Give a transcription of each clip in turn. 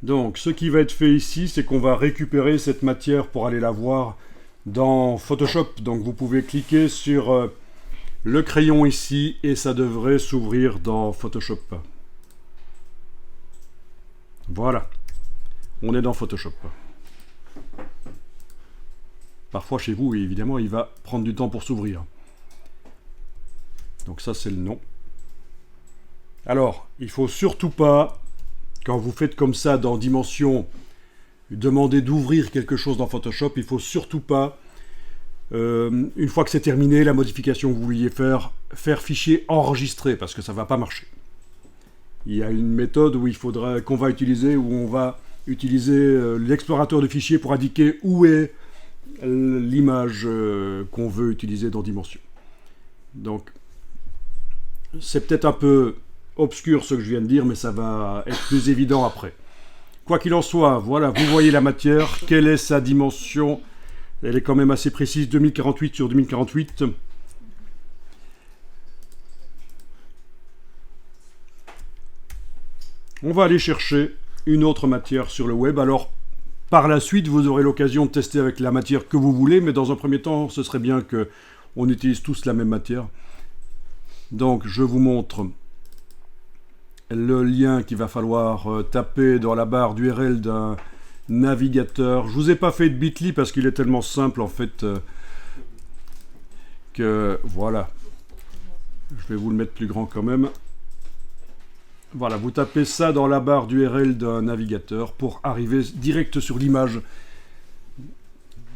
Donc, ce qui va être fait ici, c'est qu'on va récupérer cette matière pour aller la voir dans Photoshop. Donc, vous pouvez cliquer sur le crayon ici et ça devrait s'ouvrir dans Photoshop. Voilà, on est dans Photoshop. Parfois chez vous, évidemment, il va prendre du temps pour s'ouvrir. Donc ça, c'est le nom. Alors, il faut surtout pas, quand vous faites comme ça dans Dimension, demander d'ouvrir quelque chose dans Photoshop, il faut surtout pas, une fois que c'est terminé, la modification que vous vouliez faire fichier enregistré, parce que ça ne va pas marcher. Il y a une méthode où qu'on va utiliser, où on va utiliser l'explorateur de fichiers pour indiquer où est l'image qu'on veut utiliser dans Dimension. Donc, c'est peut-être un peu obscur ce que je viens de dire, mais ça va être plus évident après. Quoi qu'il en soit, voilà, vous voyez la matière, quelle est sa dimension. Elle est quand même assez précise, 2048 sur 2048. On va aller chercher une autre matière sur le web. Alors, par la suite, vous aurez l'occasion de tester avec la matière que vous voulez, mais dans un premier temps, ce serait bien qu'on utilise tous la même matière. Donc, je vous montre le lien qu'il va falloir taper dans la barre d'URL d'un navigateur. Je vous ai pas fait de Bitly parce qu'il est tellement simple en fait que voilà. Je vais vous le mettre plus grand quand même. Voilà, vous tapez ça dans la barre d'URL d'un navigateur pour arriver direct sur l'image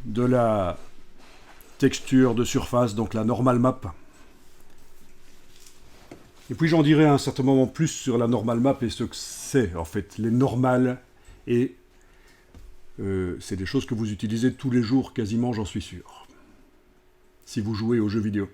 de la texture de surface, donc la normal map. Et puis j'en dirai à un certain moment plus sur la normal map et ce que c'est en fait, les normales. Et c'est des choses que vous utilisez tous les jours quasiment, j'en suis sûr. Si vous jouez aux jeux vidéo.